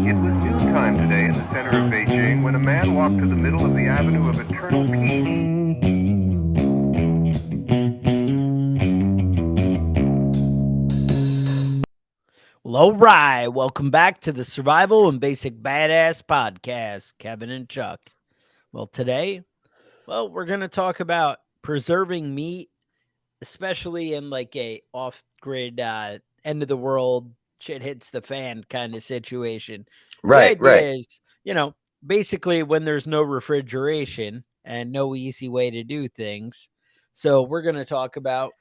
It was noontime today in the center of Beijing when a man walked to the middle of the Avenue of Eternal Peace. Well, all right. Welcome back to the Survival and Basic Badass Podcast, Kevin and Chuck. Well, today, we're going to talk about preserving meat, especially in like a off-grid, end of the world, shit hits the fan kind of situation. The Right. idea is, basically when there's no refrigeration and no easy way to do things. So we're going to talk about,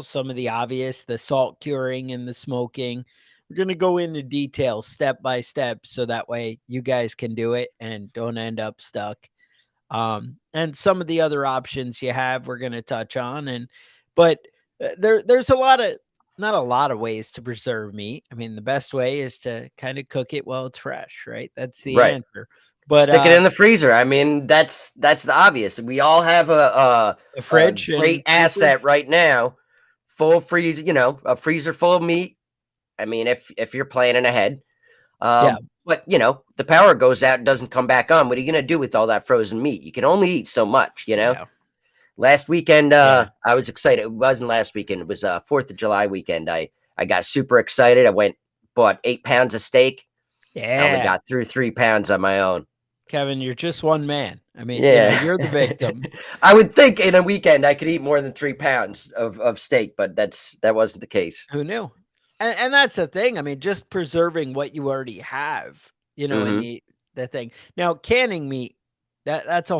some of the obvious, the salt curing and the smoking. We're going to go into detail step by step so that way you guys can do it and don't end up stuck. And some of the other options you have, we're going to touch on. But there's not a lot of ways to preserve meat. I mean, the best way is to kind of cook it while it's fresh, right? That's the Right. answer. But Stick it in the freezer. I mean, that's the obvious. We all have a a fridge great and asset right now, full freezer. A freezer full of meat. I mean, if you're planning ahead, Yeah. But the power goes out and doesn't come back on. What are you gonna do with all that frozen meat? You can only eat so much. Yeah. Last weekend, Yeah. I was excited. It wasn't last weekend. It was 4th of July weekend. I got super excited. I bought 8 pounds of steak. I only Yeah. got through 3 pounds on my own. Kevin, you're just one man. I mean, Yeah. you're the victim. I would think in a weekend I could eat more than 3 pounds of steak, but that wasn't the case. Who knew? And that's the thing. I mean, just preserving what you already have, in the thing. Now, canning meat, that's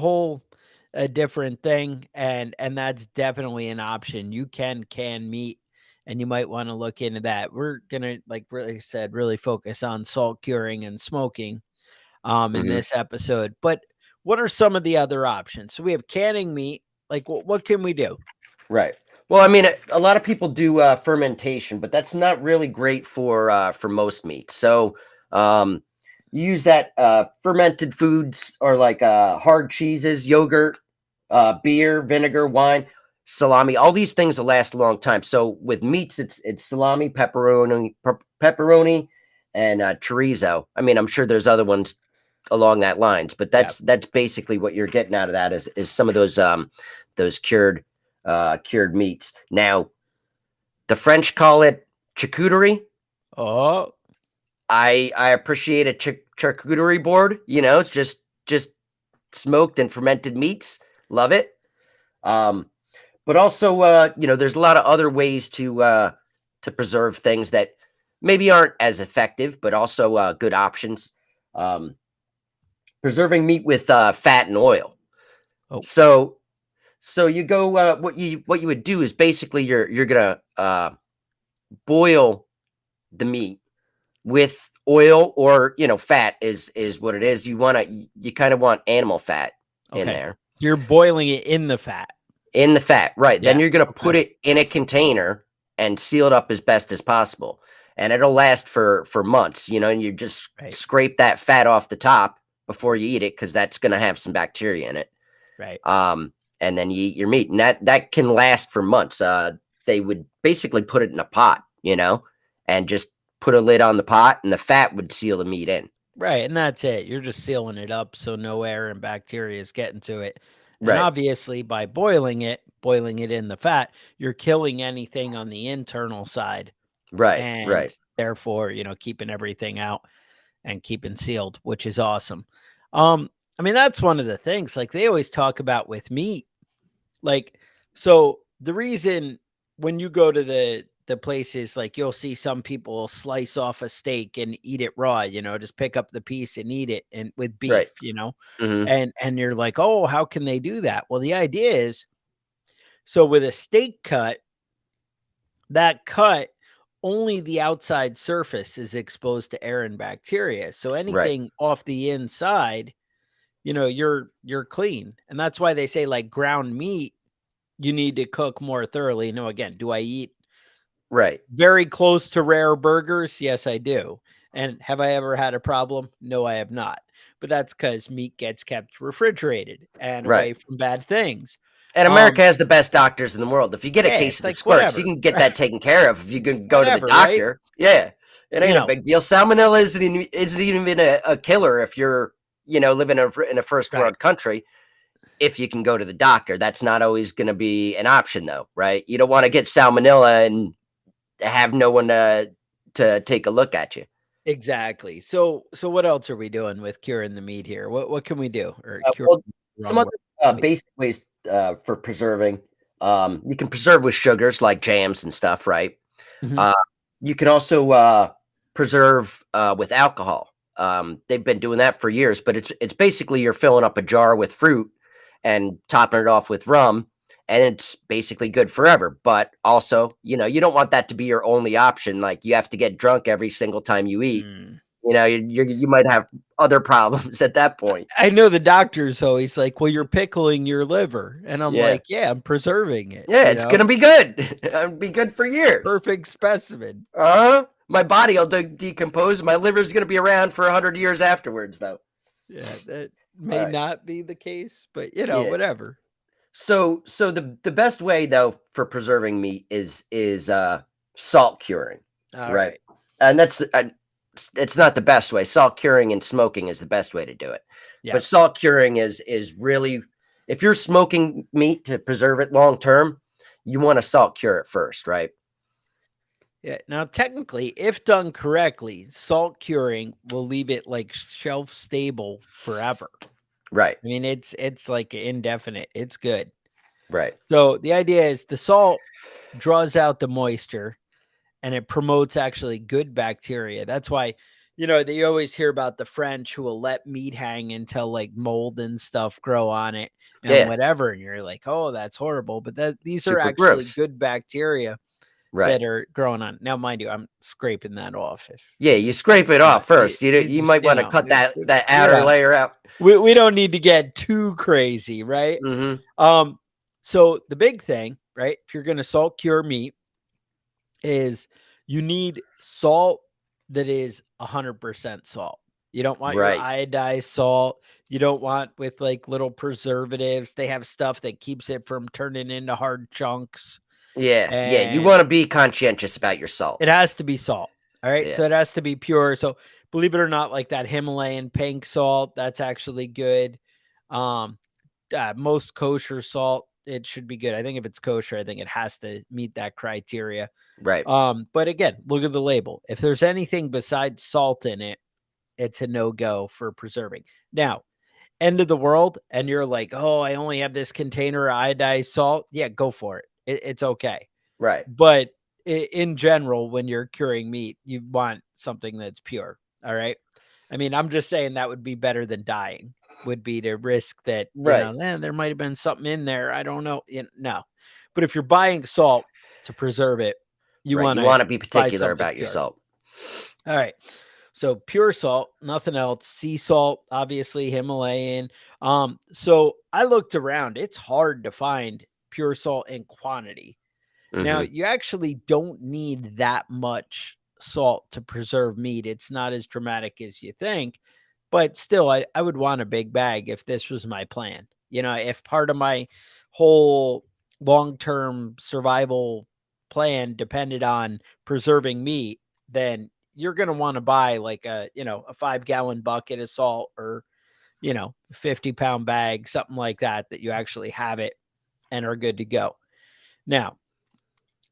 a different thing, and that's definitely an option. You can meat, and you might want to look into that. We're gonna, like really said, really focus on salt curing and smoking in this episode. But what are some of the other options? So we have canning meat. Like, what can we do? Right. Well, I mean, a lot of people do fermentation, but that's not really great for most meats. So, you use that fermented foods or like hard cheeses, yogurt, beer, vinegar, wine, salami. All these things will last a long time. So with meats, it's salami, pepperoni, and chorizo. I mean, I'm sure there's other ones along that lines, but that's basically what you're getting out of that is some of those cured meats. Now, the French call it charcuterie. Oh, I appreciate a charcuterie board. It's just smoked and fermented meats. Love it. But also, there's a lot of other ways to preserve things that maybe aren't as effective, but also good options. Preserving meat with fat and oil. Oh. So you go. What you would do is basically you're gonna boil the meat with oil or fat is what it is. You kind of want animal fat in there. You're boiling it in the fat. In the fat, right? Yeah. Then you're gonna put it in a container and seal it up as best as possible, and it'll last for months. And you just scrape that fat off the top before you eat it because that's gonna have some bacteria in it. Right. And then you eat your meat, and that can last for months. They would basically put it in a pot, and just put a lid on the pot, and the fat would seal the meat in. Right, and that's it. You're just sealing it up so no air and bacteria is getting to it. And Right. obviously, by boiling it in the fat, you're killing anything on the internal side. Right, and right. Therefore, keeping everything out and keeping sealed, which is awesome. I mean, that's one of the things, like they always talk about with meat. Like, so the reason when you go to the places, like you'll see some people slice off a steak and eat it raw, just pick up the piece and eat it and with beef, Right. Mhm. and you're like, oh, how can they do that? Well, the idea is, so with a steak cut, that cut, only the outside surface is exposed to air and bacteria. So anything off the inside, you're clean. And that's why they say, like, ground meat, you need to cook more thoroughly. No, again, do I eat very close to rare burgers? Yes, I do. And have I ever had a problem? No, I have not. But that's because meat gets kept refrigerated and away from bad things. And America has the best doctors in the world. If you get a case of the squirts, you can get that taken care of if you can go to the doctor. Right? Yeah. It ain't a big deal. Salmonella isn't even a killer if you're, living in a first world country. If you can go to the doctor, that's not always going to be an option, though, right? You don't want to get salmonella and have no one to take a look at you. Exactly. So what else are we doing with curing the meat here? What can we do? Or Well, some other basic ways for preserving. You can preserve with sugars like jams and stuff, right? Mhm. You can also preserve with alcohol. They've been doing that for years, but it's basically you're filling up a jar with fruit and topping it off with rum, and it's basically good forever. But also, you don't want that to be your only option. Like you have to get drunk every single time you eat. Mm. You might have other problems at that point. I know the doctor's always like, well, you're pickling your liver. And I'm Yeah. like, yeah, I'm preserving it. Yeah, it's gonna be good. It'll be good for years. Perfect specimen. My body will decompose. My liver's gonna be around for 100 years afterwards, though. Yeah, that may not be the case, but Yeah. whatever. So the best way though for preserving meat is salt curing, All right? right. And that's it's not the best way. Salt curing and smoking is the best way to do it. Yeah. But salt curing is really, if you're smoking meat to preserve it long term, you want to salt cure it first, right? Yeah. Now, technically, if done correctly, salt curing will leave it like shelf stable forever. Right. I mean, it's like indefinite. It's good. Right. So the idea is the salt draws out the moisture and it promotes actually good bacteria. That's why, that you always hear about the French who will let meat hang until like mold and stuff grow on it and whatever. And you're like, oh, that's horrible. But these are Super actually gross. good bacteria that are growing on. Now, mind you, I'm scraping that off. You scrape it off first. You might want to cut that outer layer out. We don't need to get too crazy, right? Mm-hmm. So the big thing, right, if you're going to salt cure meat, is you need salt that is 100% salt. You don't want your iodized salt. You don't want with like little preservatives. They have stuff that keeps it from turning into hard chunks. Yeah. You want to be conscientious about your salt. It has to be salt. All right. So it has to be pure. So believe it or not, like that Himalayan pink salt, that's actually good. Most kosher salt, it should be good. I think if it's kosher, I think it has to meet that criteria. Right. But again, look at the label. If there's anything besides salt in it, it's a no-go for preserving. Now, end of the world, and you're like, oh, I only have this container of iodized salt. Yeah, go for it. It's okay. Right. But in general, when you're curing meat, you want something that's pure. All right. I mean, I'm just saying that would be better than dying, would be to risk that, there might have been something in there. I don't know. No. But if you're buying salt to preserve it, you want to be particular about your salt. All right. So pure salt, nothing else. Sea salt, obviously Himalayan. So I looked around. It's hard to find pure salt in quantity. Mm-hmm. Now, you actually don't need that much salt to preserve meat. It's not as dramatic as you think, but still, I would want a big bag if this was my plan. If part of my whole long-term survival plan depended on preserving meat, then you're going to want to buy like a 5-gallon bucket of salt or, 50-pound bag, something like that you actually have it and are good to go. Now,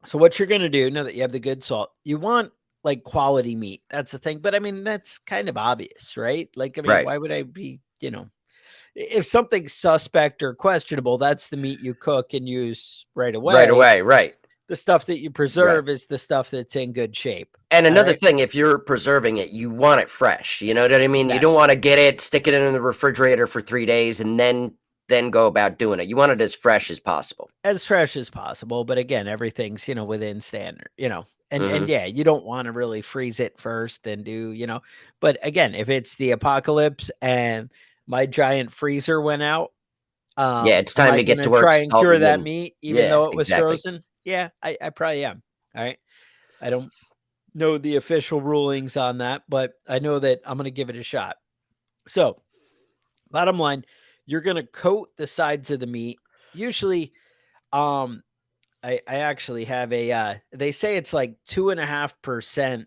so what you're going to do now that you have the good salt, you want like quality meat. That's the thing. But I mean, that's kind of obvious, right? Like, I mean, why would I be, if something's suspect or questionable, that's the meat you cook and use right away. Right. The stuff that you preserve is the stuff that's in good shape. And another thing, if you're preserving it, you want it fresh. You know what I mean? Yes. You don't want to get it, stick it in the refrigerator for 3 days, and then go about doing it. You want it as fresh as possible. As fresh as possible. But again, everything's, within standard, and yeah, you don't want to really freeze it first and do, but again, if it's the apocalypse and my giant freezer went out, it's time to get to work. Try and cure that meat, even though it was frozen. Yeah, I probably am. All right. I don't know the official rulings on that, but I know that I'm going to give it a shot. So bottom line, you're going to coat the sides of the meat. Usually, I actually have they say it's like 2.5%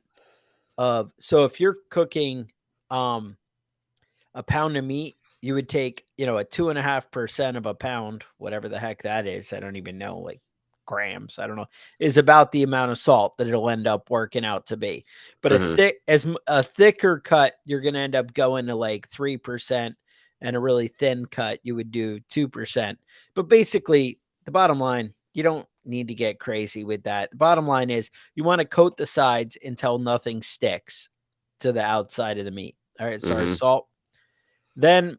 so if you're cooking a pound of meat, you would take, a 2.5% of a pound, whatever the heck that is. I don't even know, like grams. I don't know, is about the amount of salt that it'll end up working out to be. But Hmm. a thicker cut, you're going to end up going to like 3%, and a really thin cut, you would do 2%. But basically, the bottom line, you don't need to get crazy with that. The bottom line is you want to coat the sides until nothing sticks to the outside of the meat. All right, so our Hmm. salt. Then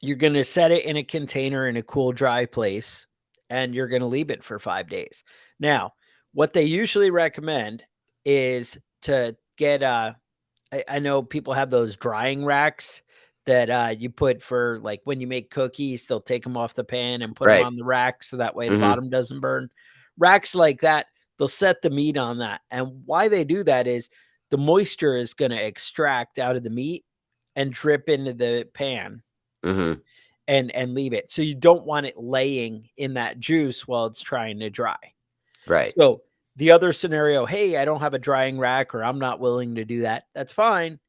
you're going to set it in a container in a cool, dry place, and you're going to leave it for 5 days. Now, what they usually recommend is to get, I know people have those drying racks that you put for like when you make cookies, they'll take them off the pan and put them Right. on the rack so that way the Hmm. bottom doesn't burn. Racks like that, they'll set the meat on that. And why they do that is the moisture is going to extract out of the meat and drip into the pan Hmm. and leave it. So you don't want it laying in that juice while it's trying to dry. Right. So the other scenario, hey, I don't have a drying rack or I'm not willing to do that. That's fine.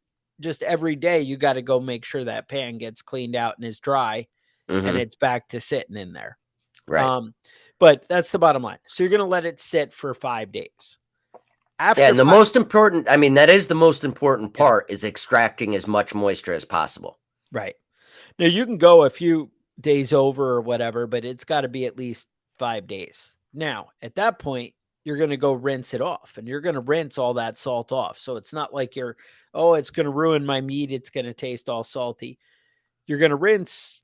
Just every day you got to go make sure that pan gets cleaned out and is dry and Hmm. it's back to sitting in there. Right. Um, but that's the bottom line. So you're going to let it sit for 5 days. Yeah, After and the five, most important, I mean, that is the most important yeah, part is extracting as much moisture as possible. right. Now you can go a few days over or whatever, but it's got to be at least 5 days. Now, at that point, you're going to go rinse it off and you're going to rinse all that salt off. So it's not like oh, it's going to ruin my meat. It's going to taste all salty. You're going to rinse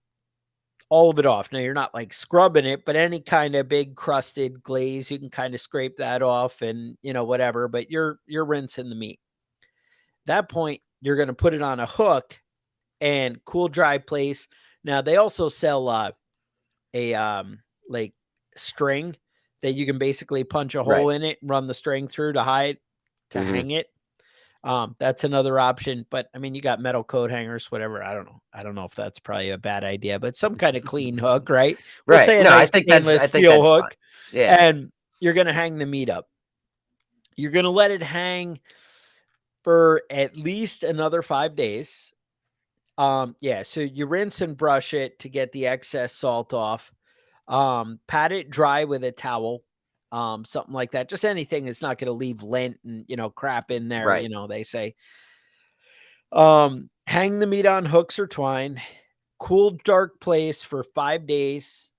all of it off. Now, you're not like scrubbing it, but any kind of big crusted glaze, you can kind of scrape that off and, whatever, but you're rinsing the meat. At that point, you're going to put it on a hook and cool, dry place. Now, they also sell a like string that you can basically punch a hole Right. in it, run the string through to Hmm. hang it. That's another option, but I mean, you got metal coat hangers, whatever. I don't know. I don't know if that's probably a bad idea, but some kind of clean hook, right? We'll Right. say a No, nice I stainless think steel that's fine. hook, Yeah. and you're going to hang the meat up. You're going to let it hang for at least another 5 days. Yeah, so you rinse and brush it to get the excess salt off. Pat it dry with a towel, something like that. Just anything that's not going to leave lint and, crap in there, Right. they say. Hang the meat on hooks or twine, cool, dark place for 5 days.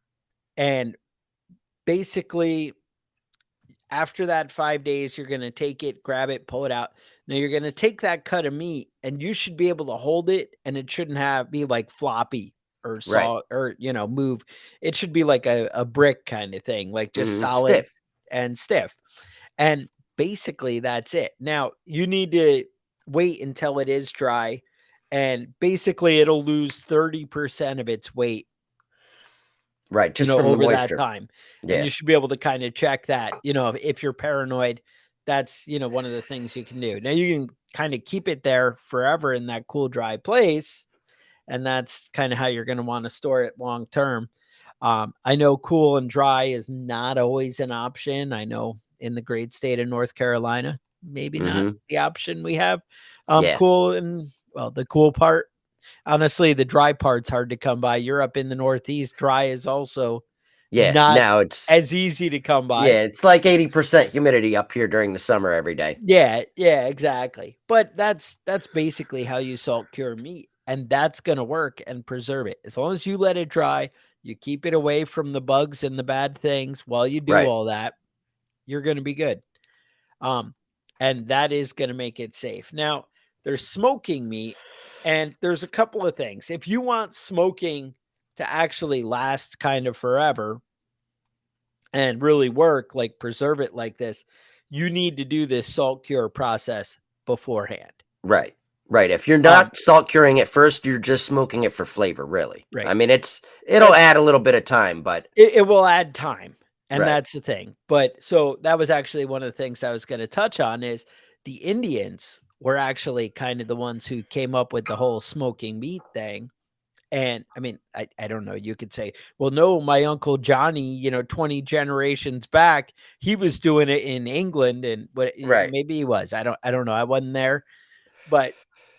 And basically, after that 5 days, you're going to take it, grab it, pull it out. Now you're going to take that cut of meat and you should be able to hold it and it shouldn't be like floppy or Right. saw or, move. It should be like a brick kind of thing, like just Hmm. solid Stiff. and stiff. And basically that's it. Now you need to wait until it is dry and basically it'll lose 30% of its weight, Right. Just from the over that moisture. time. And Yeah. you should be able to kind of check that, if you're paranoid, that's, one of the things you can do. Now you can kind of keep it there forever in that cool, dry place. And that's kind of how you're going to want to store it long term. I know cool and dry is not always an option. I know in the great state of North Carolina, maybe not Hmm. the option we have. Yeah. Cool and well, the cool part, honestly, the dry part's hard to come by. You're up in the Northeast. Dry is also Yeah. not Now it's, as easy to come by. yeah, it's like 80% humidity up here during the summer every day. Yeah, exactly. But that's basically how you salt cure meat, and that's gonna work and preserve it. As long as you let it dry, you keep it away from the bugs and the bad things while you do Right. all that, you're gonna be good. Um, and that is gonna make it safe. Now, there's smoking meat, and there's a couple of things. If you want smoking to actually last kind of forever and really work, like preserve it like this, you need to do this salt cure process beforehand. Right. Right. If you're Um, not salt curing it first, you're just smoking it for flavor, really. I right. mean, it'll That's add a little bit of time, but it will add time. And right. that's the thing. But so that was actually one of the things I was going to touch on is the Indians were actually kind of the ones who came up with the whole smoking meat thing. And I mean, I don't know. You could say, well, no, my Uncle Johnny, 20 generations back, he was doing it in England, and Right. maybe he was. I don't know. I wasn't there. But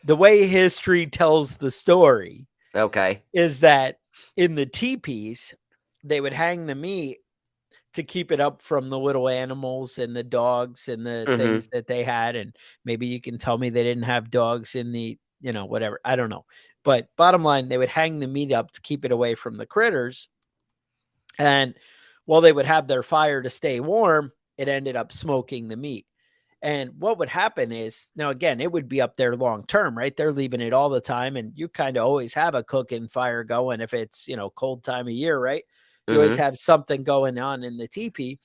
the way history tells the story Okay. is that in the teepees, they would hang the meat to keep it up from the little animals and the dogs and the Mhm. things that they had. And maybe you can tell me they didn't have dogs in the, whatever. I don't know. But bottom line, they would hang the meat up to keep it away from the critters. And while they would have their fire to stay warm, it ended up smoking the meat. And what would happen is, now again, it would be up there long term, right? They're leaving it all the time. And you kind of always have a cooking fire going if it's, cold time of year, right? You always Mhm. have something going on in the teepee.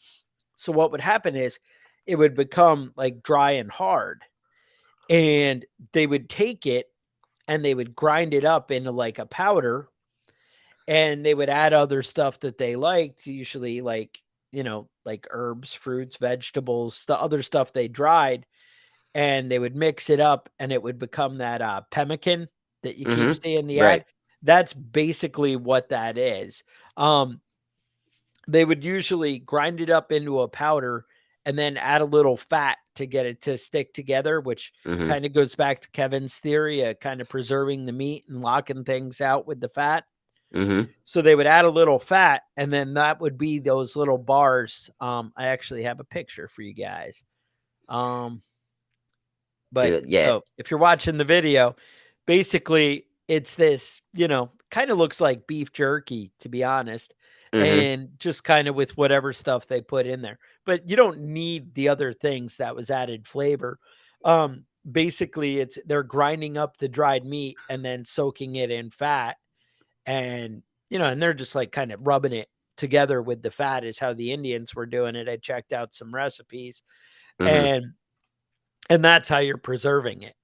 So what would happen is it would become like dry and hard. And they would take it and they would grind it up into like a powder, and they would add other stuff that they liked, usually like, like herbs, fruits, vegetables, the other stuff they dried, and they would mix it up and it would become that pemmican that you keep Mhm. seeing the ad. Right. That's basically what that is. Um, they would usually grind it up into a powder and then add a little fat to get it to stick together, which Mhm. kind of goes back to Kevin's theory of kind of preserving the meat and locking things out with the fat. Mhm. So they would add a little fat, and then that would be those little bars. I actually have a picture for you guys. Um, but Yeah. so if you're watching the video, basically it's this, kind of looks like beef jerky, to be honest, Mhm. and just kind of with whatever stuff they put in there. But you don't need the other things that was added flavor. Basically they're grinding up the dried meat and then soaking it in fat, and and they're just like kind of rubbing it together with the fat is how the Indians were doing it. I checked out some recipes, Mhm. and that's how you're preserving it.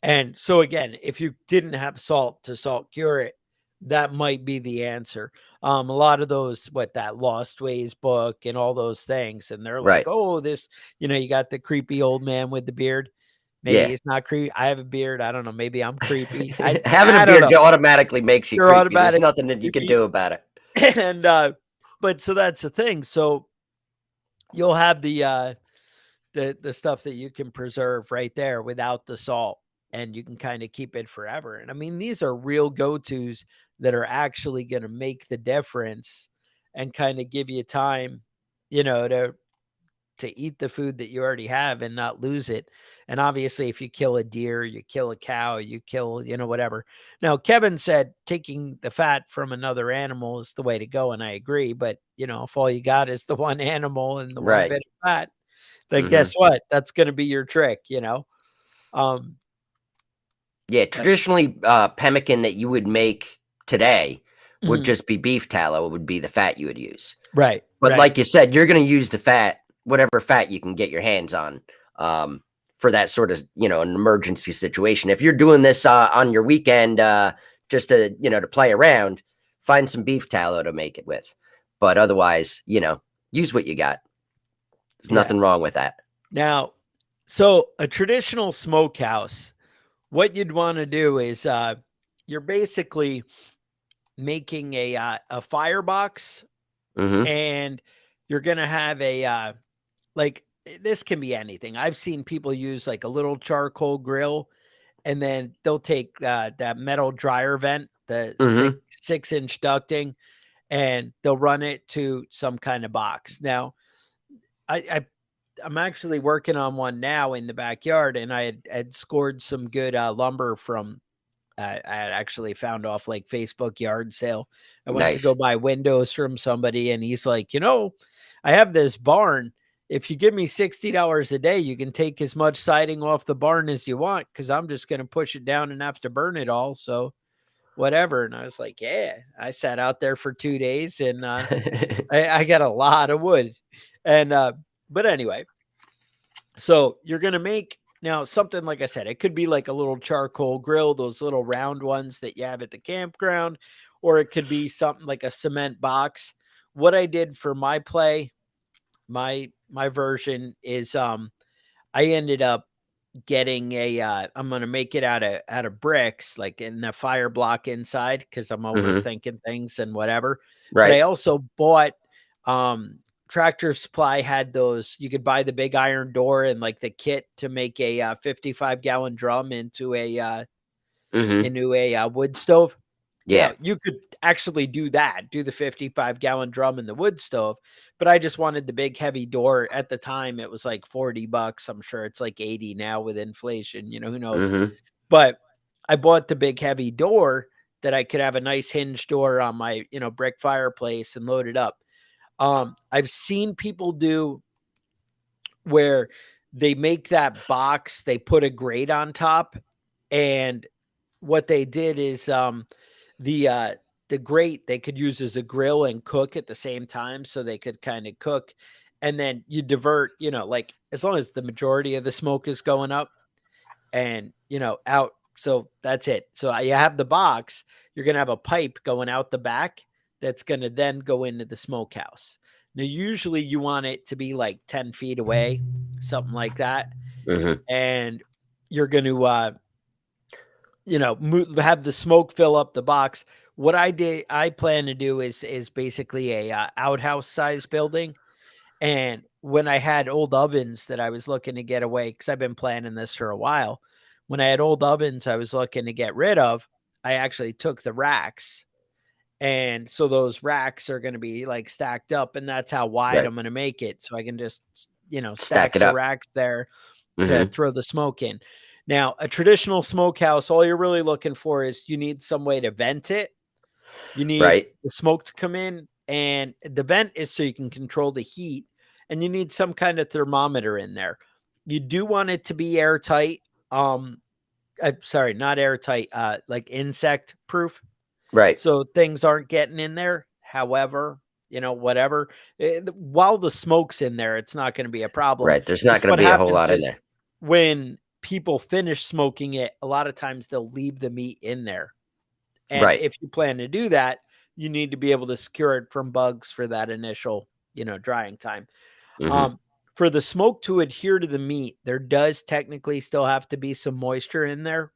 And so again, if you didn't have salt to salt cure it, that might be the answer. A lot of those, what that Lost Ways book and all those things, and they're like, Right. oh, this, you got the creepy old man with the beard. Maybe Yeah. he's not creepy. I have a beard. I don't know. Maybe I'm creepy. I Having a I don't beard know. automatically makes you You're creepy. There's automatic nothing that you can creepy. do about it. And but so that's the thing. So you'll have the stuff that you can preserve right there without the salt, and you can kind of keep it forever. And I mean, these are real go-tos that are actually going to make the difference and kind of give you time, to eat the food that you already have and not lose it. And obviously, if you kill a deer, you kill a cow, you kill, whatever. Now, Kevin said taking the fat from another animal is the way to go, and I agree. But if all you got is the one animal and the one Right. bit of fat, then Mhm. guess what? That's going to be your trick. Um, Yeah, but traditionally, pemmican that you would make today would mhm, just be beef tallow, would be the fat you would use. right, But right, like you said, you're gonna use the fat, whatever fat you can get your hands on, for that sort of, an emergency situation. If you're doing this, on your weekend, just to, to play around, find some beef tallow to make it with. But otherwise, use what you got. There's yeah. nothing wrong with that. Now, so a traditional smokehouse, what you'd want to do is you're basically making a firebox, Mhm. and you're gonna have like this can be anything. I've seen people use like a little charcoal grill, and then they'll take that metal dryer vent, the Mhm. 6-inch ducting, and they'll run it to some kind of box. Now, I I'm actually working on one now in the backyard, and I had scored some good lumber from I had actually found off like Facebook yard sale. I went to go Nice. buy windows from somebody, and he's like, I have this barn. If you give me $60 a day, you can take as much siding off the barn as you want, because I'm just going to push it down and have to burn it all. So whatever. And I was like, yeah. I sat out there for 2 days, and I got a lot of wood. And but anyway, so you're gonna make now something, like I said, it could be like a little charcoal grill, those little round ones that you have at the campground, or it could be something like a cement box. What I did for my play, my version is I ended up getting I'm gonna make it out of bricks, like in the fire block inside, because I'm Hmm. overthinking things and whatever. But I Right. also bought Tractor Supply had those, you could buy the big iron door and like the kit to make a 55-gallon drum Hmm. into a wood stove. Yeah. Now, you could actually do that, do the 55-gallon drum in the wood stove, but I just wanted the big heavy door. At the time, it was like $40. I'm sure it's like 80 now with inflation, who knows. Hmm. But I bought the big heavy door that I could have a nice hinge door on my, brick fireplace and load it up. I've seen people do where they make that box, they put a grate on top, and what they did is the uh the grate they could use as a grill and cook at the same time, so they could kind of cook, and then you divert, like as long as the majority of the smoke is going up and out, so that's it. So you have the box, you're going to have a pipe going out the back that's going to then go into the smokehouse. Now usually you want it to be like 10 feet away, something like that, Hmm. and you're going to have the smoke fill up the box. What I plan to do is basically a outhouse size building. And when I had old ovens that I was looking to get away, because I've been planning this for a while, when I had old ovens I was looking to get rid of, I actually took the racks. And so those racks are going to be like stacked up, and that's how wide Right. I'm going to make it. So I can just, Stack stacks it of up. racks there to Hmm. throw the smoke in. Now, a traditional smokehouse, all you're really looking for is you need some way to vent it. You need Right. the smoke to come in, and the vent is so you can control the heat, and you need some kind of thermometer in there. You do want it to be airtight. Sorry, not airtight, like insect proof, Right. so things aren't getting in there. However, whatever, while the smoke's in there, it's not going to be a problem. Right. There's not Because going to what be a whole happens lot in is there. when people finish smoking it, a lot of times they'll leave the meat in there. And Right. if you plan to do that, you need to be able to secure it from bugs for that initial, drying time. Hmm. Um, for the smoke to adhere to the meat, there does technically still have to be some moisture in there.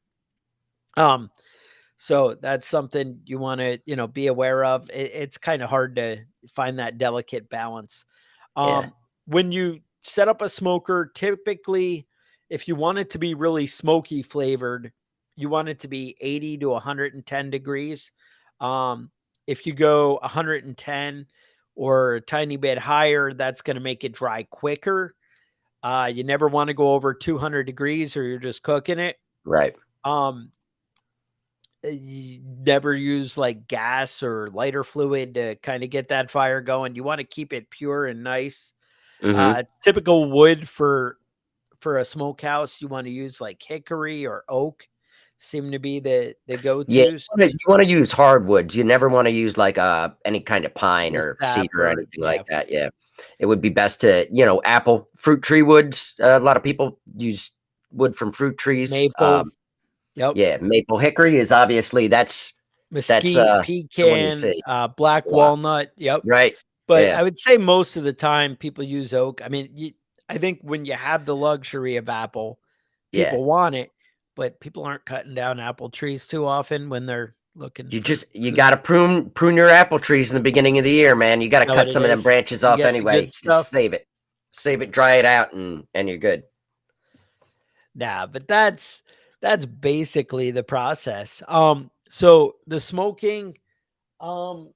Um, so that's something you want to, be aware of. It's kind of hard to find that delicate balance. Yeah. When you set up a smoker, typically, if you want it to be really smoky flavored, you want it to be 80 to 110 degrees. If you go 110 or a tiny bit higher, that's going to make it dry quicker. You never want to go over 200 degrees or you're just cooking it. Right. Um, you never use like gas or lighter fluid to kind of get that fire going. You want to keep it pure and nice. Hmm. Typical wood for a smokehouse, you want to use like hickory or oak. Seem to be the Yeah. go-tos. You want to use hardwoods. You never want to use like any kind of pine The or cedar or sapper, anything yeah, like that. Yeah. It would be best to, apple fruit tree woods. A lot of people use wood from fruit trees. maple, yep, Yeah, maple hickory is obviously that's mesquite, the one you pecan, see black a lot. walnut, yep. Right. But Yeah. I would say most of the time people use oak. I mean, I think when you have the luxury of apple, Yeah. people want it, but people aren't cutting down apple trees too often when they're looking for You food. gotta prune your apple trees in the beginning of the year, man. You gotta Know what cut it some of them is? branches You off get the good anyway. Just stuff. save it. Save it, dry it out, and you're good. Nah, but that's basically the process. So the smoking, um,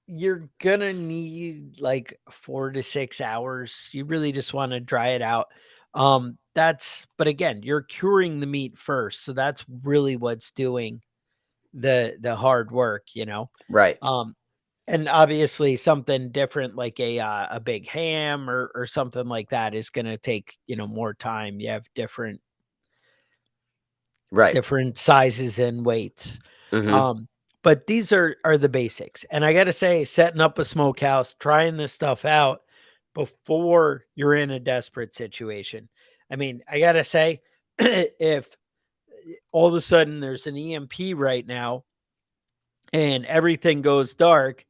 you're gonna need like 4 to 6 hours. You really just want to dry it out. But again, you're curing the meat first, so that's really what's doing the hard work. Right. Um, and obviously something different like a big ham or something like that is gonna take more time. You have Right. different sizes and weights. Hmm. Um, but these are the basics. And I gotta say, setting up a smokehouse, trying this stuff out before you're in a desperate situation. I mean, I gotta say, if all of a sudden there's an EMP right now and everything goes dark,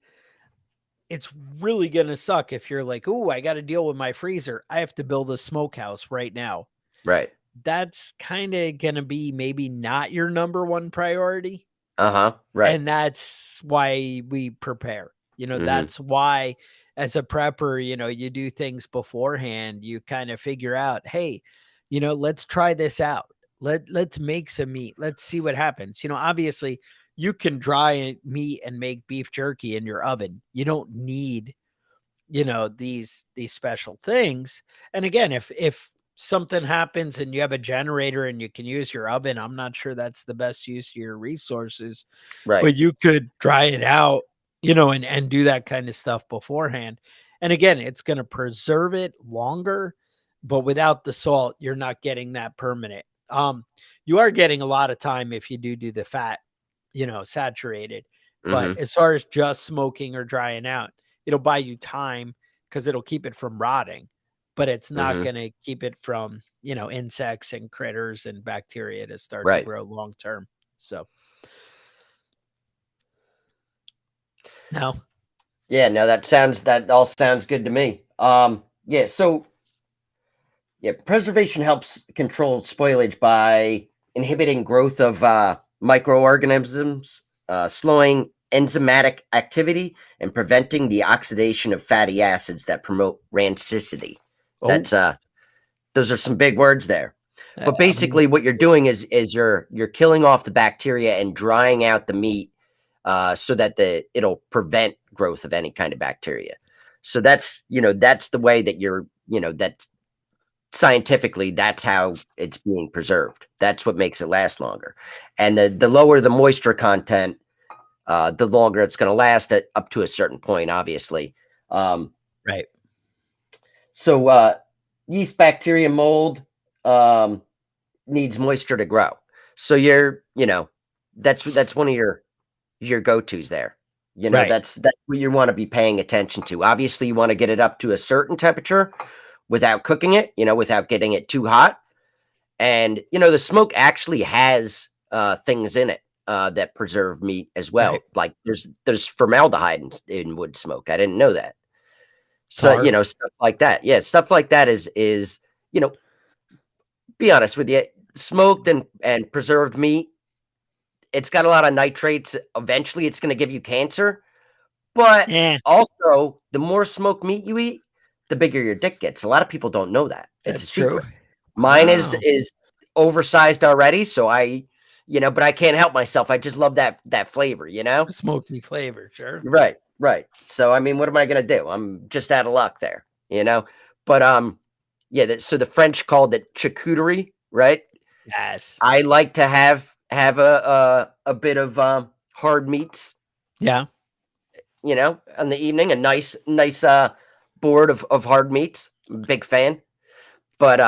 it's really gonna suck if you're like, "Oh, I got to deal with my freezer. I have to build a smokehouse right now." Right. that's kind of going to be maybe not your number one priority. Right. And that's why we prepare. Hmm. That's why as a prepper, you do things beforehand. You kind of figure out, hey, let's try this out. Let's make some meat. Let's see what happens. Obviously you can dry meat and make beef jerky in your oven. You don't need, these special things. And again, if something happens and you have a generator and you can use your oven, I'm not sure that's the best use of your resources, Right. but you could dry it out, and do that kind of stuff beforehand. And again, it's going to preserve it longer, but without the salt, you're not getting that permanent. You are getting a lot of time if you do the fat, saturated. But Hmm. as far as just smoking or drying out, it'll buy you time because it'll keep it from rotting, but it's not Hmm. going to keep it from, insects and critters and bacteria to start to Right. grow long term. So no. Yeah, no, that all sounds good to me. Yeah, so yeah, preservation helps control spoilage by inhibiting growth of microorganisms, slowing enzymatic activity, and preventing the oxidation of fatty acids that promote rancidity. Oh, That's those are some big words there. But I mean, basically, what you're doing is you're killing off the bacteria and drying out the meat, so that it'll prevent growth of any kind of bacteria. So that's the way that that scientifically that's how it's being preserved. That's what makes it last longer. And the lower the moisture content, the longer it's going to last at up to a certain point, obviously. Um, right. so yeast, bacteria, mold um, needs moisture to grow. So that's one of your go-tos there. Right. That's what you want to be paying attention to. Obviously, you want to get it up to a certain temperature without cooking it, without getting it too hot. And the smoke actually has things in it that preserve meat as Right. well. Like there's formaldehyde in wood smoke. I didn't know that. So Tar. stuff like that. Yeah, stuff like that is you know be honest with you, smoked and preserved meat. It's got a lot of nitrates. Eventually, it's going to give you cancer. But Yeah, also, the more smoked meat you eat, the bigger your dick gets. A lot of people don't know that. It's a that's true. secret. Mine is Wow. is oversized already, so but I can't help myself. I just love that flavor. Smoky flavor, sure. Right, right. So I mean, what am I gonna do? I'm just out of luck there. But yeah. So the French called it charcuterie, right? Yes. I like to have a bit of hard meats, Yeah. in the evening, a nice board of hard meats. Big fan. But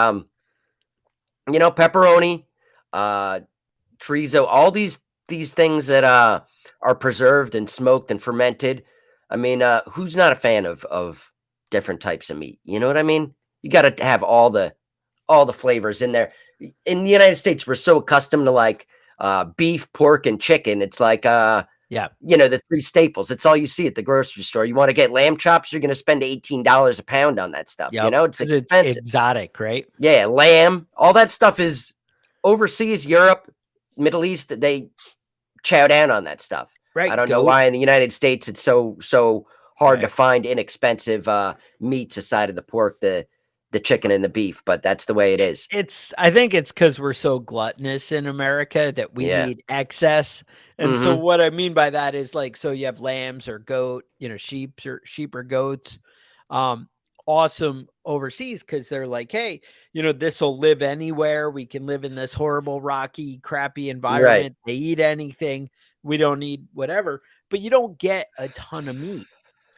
pepperoni, uh chorizo, all these things that are preserved and smoked and fermented. I mean, who's not a fan of different types of meat? You know what I mean? You got to have all the flavors in there. In the United States, we're so accustomed to like beef, pork, and chicken. It's like Yeah. the three staples. It's all you see at the grocery store. You want to get lamb chops, you're going to spend $18 a pound on that stuff. Yep. It's Because it's expensive. exotic, right? Yeah, lamb, all that stuff is overseas, Europe, Middle East, they chow down on that stuff. I Right. don't know Goat. why in the United States it's so hard to Right. find inexpensive meats aside of the pork, the chicken and the beef, but that's the way it is. I think it's because we're so gluttonous in America that we Yeah. need excess. And so Mhm. what I mean by that is like, so you have lambs or goat, sheep or goats. Um, awesome overseas because they're like, hey, this will live anywhere. We can live in this horrible, rocky, crappy Right. environment. They eat anything. We don't need whatever. But you don't get a ton of meat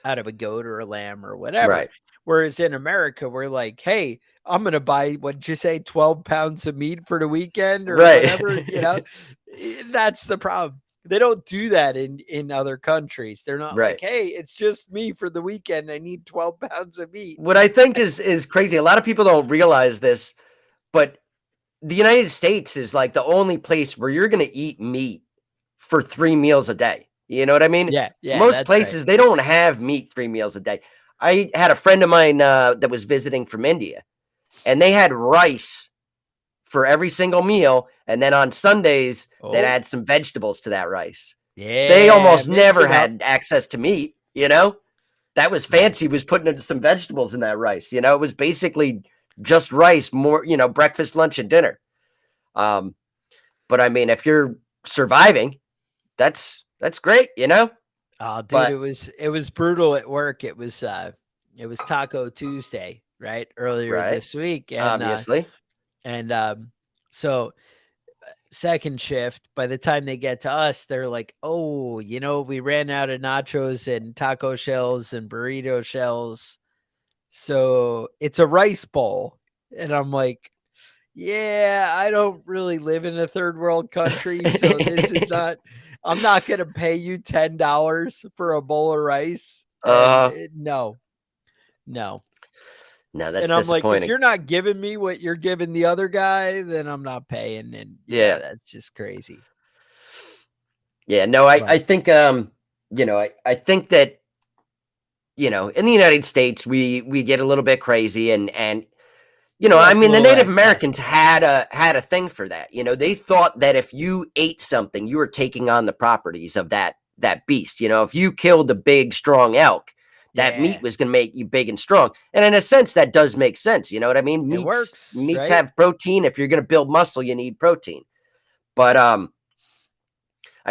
out of a goat or a lamb or whatever. Right. Whereas in America, we're like, hey, I'm gonna buy what'd you say, 12 pounds of meat for the weekend or Right. whatever. That's the problem. They don't do that in other countries. They're not like, Right. hey, it's just me for the weekend. I need 12 pounds of meat. What I think is crazy. A lot of people don't realize this, but the United States is like the only place where you're going to eat meat for 3 meals a day. You know what I mean? Yeah, yeah, Most that's right. places they don't have meat 3 meals a day. I had a friend of mine that was visiting from India, and they had rice for every single meal, and then on Sundays they'd Oh, add some vegetables to that rice. They yeah, almost mix never it up. had access to meat, you know? That was Right. fancy, was putting in some vegetables in that rice. You know, it was basically just rice, more, breakfast, lunch, and dinner. Um, but I mean, if you're surviving, that's great, you know? Oh, dude, But it was brutal at work. It was Taco Tuesday, right? Earlier right, this week. obviously. And so second shift, by the time they get to us, they're like, "Oh, we ran out of nachos and taco shells and burrito shells. So it's a rice bowl." And I'm like, "Yeah, I don't really live in a third world country, so this is not I'm not going to pay you $10 for a bowl of rice." And uh no. No. no, that's And I'm like, if disappointing. you're not giving me what you're giving the other guy, then I'm not paying. And Yeah. that's just crazy. Yeah, no, I, But I think I think that, in the United States we get a little bit crazy, and we I like a mean, the little Native excess. Americans had a thing for that. They thought that if you ate something, you were taking on the properties of that beast. If you killed a big, strong elk, that Yeah, meat was going to make you big and strong. And in a sense, that does make sense. You know what I mean? it Meats works, meats right? have protein. If you're going to build muscle, you need protein. But I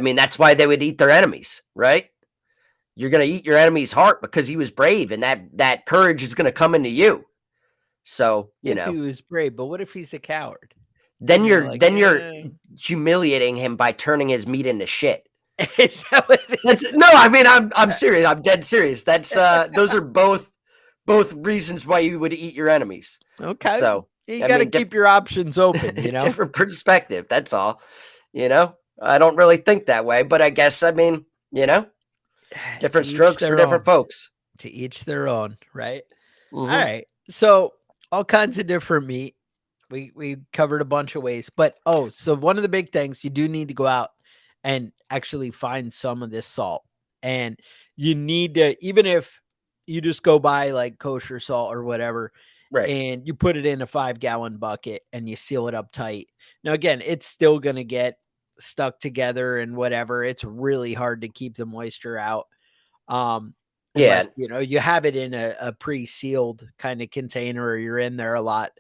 mean, that's why they would eat their enemies, right? You're going to eat your enemy's heart because he was brave, and that courage is going to come into you. So, If he was brave, but what if he's a coward? then And you're you're like, then you're eh. humiliating him by turning his meat into shit. Is that what it That's is? no, I mean, I'm serious. I'm dead serious. That's those are both reasons why you would eat your enemies. Okay. So, You I got to mean, keep your options open, different perspective. That's all. I don't really think that way, but I guess, I mean, To different each strokes for their different own. folks. To each their own, right? All Hmm. right. So all kinds of different meat. We covered a bunch of ways, but so one of the big things, you do need to go out and actually find some of this salt. And you need to, even if you just go buy like kosher salt or whatever, Right. and you put it in a 5-gallon bucket and you seal it up tight. Now, again, it's still going to get stuck together and whatever. It's really hard to keep the moisture out. Um, Yeah. Unless, you have it in a pre-sealed kind of container or you're in there a lot.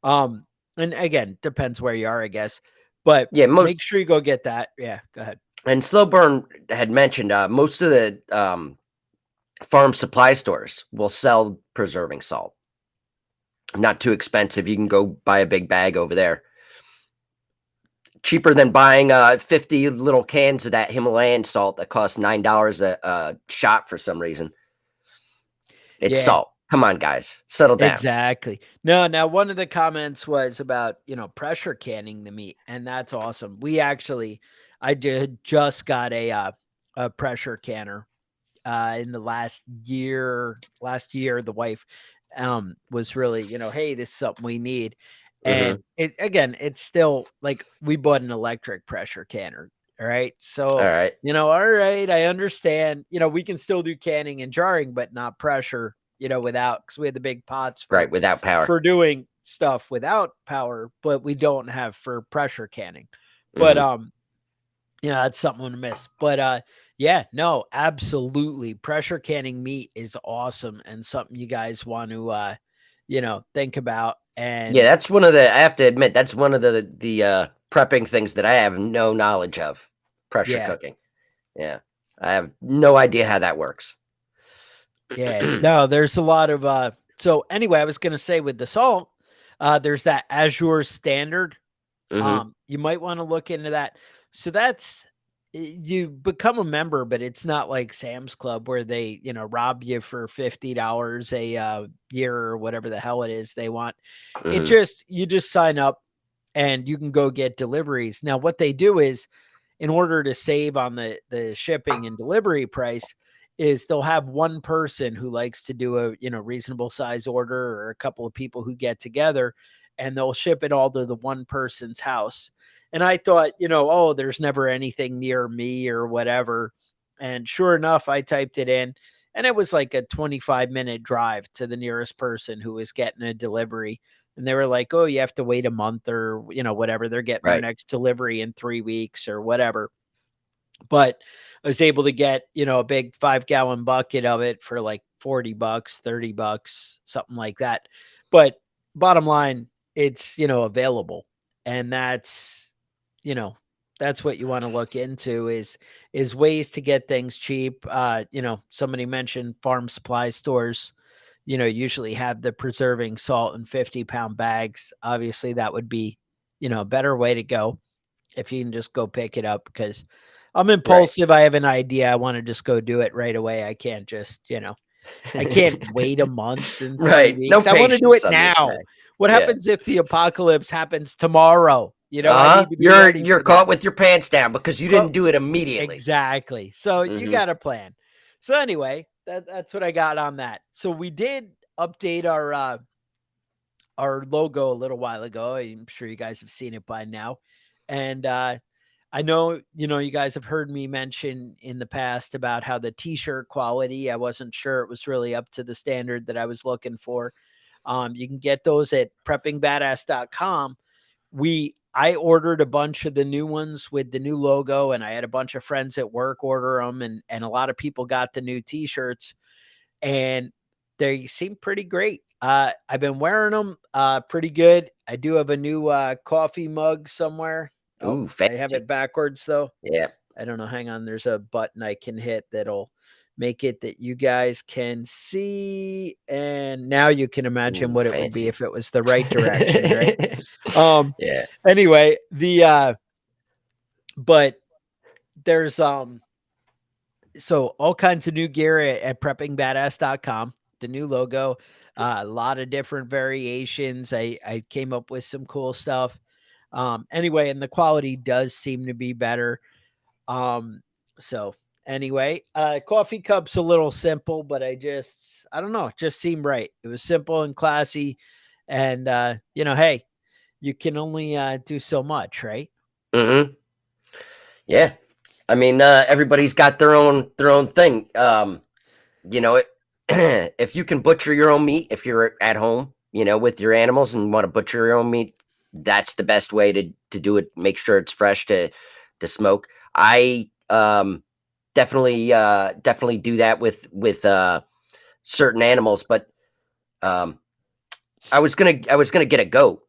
Um, and again, depends where you are, I guess. But Yeah. make sure you go get that. Yeah, go ahead. Slow Burn had mentioned most of the farm supply stores will sell preserving salt. Not too expensive. You can go buy a big bag over there. Cheaper than buying 50 little cans of that Himalayan salt that costs $9 a shot for some reason. It's Yeah, salt. Come on, guys. Settle down. exactly. No, now one of the comments was about, pressure canning the meat, and that's awesome. I did just got a pressure canner in the last year. The wife was really, hey, this is something we need. Hmm. And it's still like we bought an electric pressure canner. All right. All So, right. all right, I understand, we can still do canning and jarring, but not pressure, without, because we had the big pots Right. Without power. for doing stuff without power, but we don't have for pressure canning. But Hmm. that's something to miss. But yeah, no, absolutely. Pressure canning meat is awesome and something you guys want to think about. Yeah, And that's I have to admit, that's one of the prepping things that I have no knowledge of. Pressure yeah, cooking. Yeah. I have no idea how that works. yeah. No, there's a lot of so anyway, I was gonna say with the salt, there's that Azure standard. Hmm. You might want to look into that. So that's you become a member, but it's not like Sam's Club where they, rob you for $50 a year or whatever the hell it is they want. Hmm. You just sign up and you can go get deliveries. Now, what they do is, in order to save on the shipping and delivery price, is they'll have one person who likes to do a reasonable size order, or a couple of people who get together, and they'll ship it all to the one person's house. And I thought, oh, there's never anything near me or whatever. And sure enough, I typed it in, and it was like a 25-minute drive to the nearest person who was getting a delivery. and they were like, "Oh, you have to wait a month or whatever. They're getting their Right. next delivery in 3 weeks or whatever." But I was able to get, a big 5-gallon bucket of it for like $40, $30, something like that. But bottom line, it's, available. And you know, that's what you want to look into is ways to get things cheap. Somebody mentioned farm supply stores, usually have the preserving salt in 50-pound bags. Obviously, that would be, a better way to go if you can just go pick it up because I'm Right. impulsive. I have an idea. I want to just go do it right away. I can't just, I can't wait a month and 3 Right. No weeks. I want to do it patience on this now. guy. What Yeah. happens if the apocalypse happens tomorrow? I Uh-huh. need to be You're ready you're for that. caught with your pants down because you didn't But do it immediately. exactly. So you Mhm. got a plan. So anyway, that's what I got on that. So we did update our logo a little while ago. I'm sure you guys have seen it by now. And I know, you guys have heard me mention in the past about how the t-shirt quality, I wasn't sure it was really up to the standard that I was looking for. You can get those at preppingbadass.com. I ordered a bunch of the new ones with the new logo, and I had a bunch of friends at work order them, and a lot of people got the new t-shirts, and they seem pretty great. I've been wearing them pretty good. I do have a new coffee mug somewhere. Oh, Ooh, I have fancy. it backwards though. Yeah. I don't know. Hang on. There's a button I can hit that'll make it that you guys can see. And now you can imagine Ooh, what it would be fancy. if it was the right direction, right? Um Yeah. anyway, the but there's so all kinds of new gear at preppingbadass.com. The new logo, a lot of different variations. I came up with some cool stuff. Anyway, and the quality does seem to be better. Um, so anyway, coffee cup's a little simple, but I don't know, it just seemed right. It was simple and classy. And hey, you can only do so much, right? Mhm. Yeah. I mean, everybody's got their own thing. It, if you can butcher your own meat, if you're at home, with your animals and want to butcher your own meat, that's the best way to do it. Make sure it's fresh to smoke. I definitely do that with certain animals, but um, I was gonna get a goat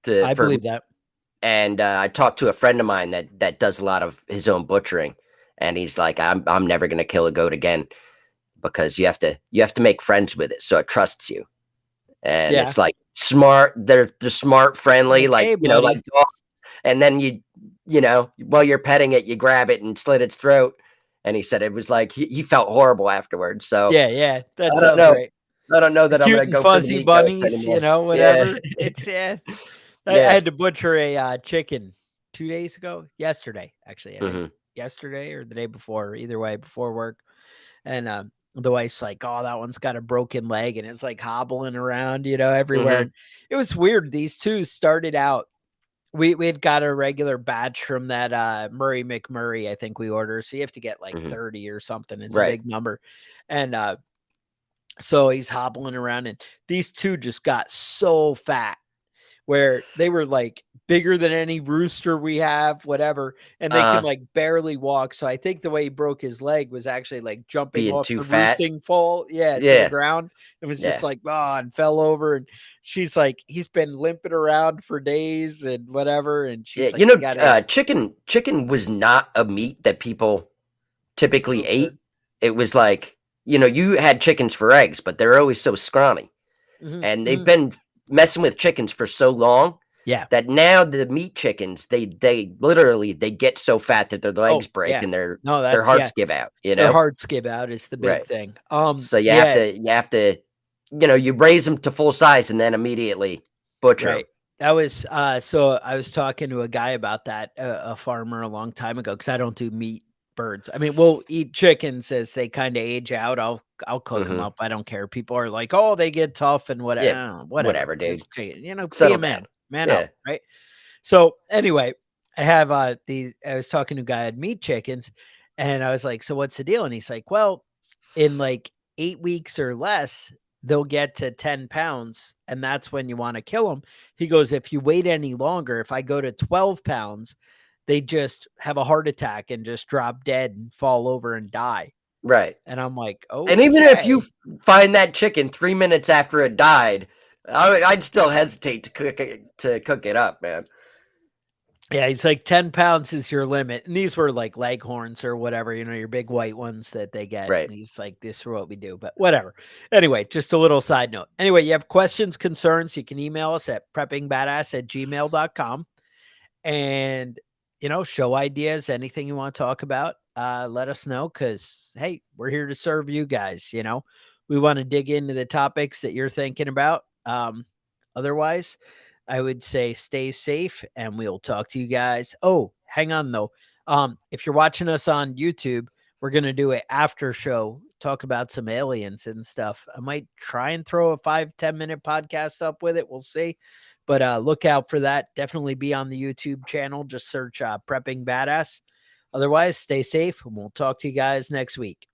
to I for believe that. and I talked to a friend of mine that does a lot of his own butchering, and he's like, I'm never gonna kill a goat again because you have to make friends with it so it trusts you, and Yeah. it's like smart. They're smart, friendly, Like, like hey, like buddy. dogs. And then while you're petting it, you grab it and slit its throat. And he said it was like he felt horrible afterwards. So Yeah, yeah. That I don't sounds know. right. I don't know The that I'm cute gonna and go for the fuzzy meat goats bunnies, anymore. Yeah, whatever. It's yeah. I yeah. had to butcher a chicken 2 days ago. Yesterday, actually, I think Hmm. yesterday or the day before. Either way, before work. And the wife's like, "Oh, that one's got a broken leg," and it's like hobbling around, everywhere. Hmm. And it was weird. These two started out. We had got a regular batch from that Murray McMurray. I think we ordered. So you have to get like Hmm. 30 or something. It's a Right. big number, and so he's hobbling around, and these two just got so fat where they were like bigger than any rooster we have, whatever, and they can Uh, like barely walk. So I think the way he broke his leg was actually like jumping being off too the fat. roosting pole, yeah, to the Yeah, ground. It was just yeah. like, oh, and fell over. And she's like, he's been limping around for days and whatever. And Yeah, she's like, you gotta chicken was not a meat that people typically okay. ate. It was like, you had chickens for eggs, but they're always so scrawny. Hmm. And they've Hmm. been messing with chickens for so long Yeah. that now the meat chickens, they literally they get so fat that their legs Oh, break yeah. and No, their that's yeah. hearts give out, Their hearts give out is the big Right. thing. So Yeah, you have to, you raise them to full size and then immediately butcher them. right. That was so I was talking to a guy about that, a farmer a long time ago, because I don't do meat birds. I mean, we'll eat chickens as they kind of age out. I'll cook them Hmm. up. I don't care. People are like, "Oh, they get tough and Yeah, whatever." Whatever. whatever, dude. It's chicken. Be a Settle down. man. Man up, Yeah. right? So anyway, I have these. I was talking to a guy who had meat chickens, and I was like, "So what's the deal?" And he's like, "Well, in like 8 weeks or less, they'll get to 10 pounds, and that's when you want to kill them. He goes, if you wait any longer, if I go to 12 pounds, they just have a heart attack and just drop dead and fall over and die. Right. And I'm like, And even if you okay. find that chicken 3 minutes after it died, I'd still hesitate to cook it up, man. Yeah, he's like 10 pounds is your limit. And these were like leghorns or whatever, you know, your big white ones that they get. Right. And he's like, this is what we do, but whatever. Anyway, just a little side note. Anyway, you have questions, concerns, you can email us at preppingbadass@gmail.com. And, you know, show ideas, anything you want to talk about, let us know. Cause hey, we're here to serve you guys. You know, we want to dig into the topics that you're thinking about. Otherwise, I would say stay safe and we'll talk to you guys. Oh, hang on though. If you're watching us on YouTube, we're going to do an after show, talk about some aliens and stuff. I might try and throw a 5-10 minute podcast up with it. We'll see. But look out for that. Definitely be on the YouTube channel. Just search Prepping Badass. Otherwise, stay safe and we'll talk to you guys next week.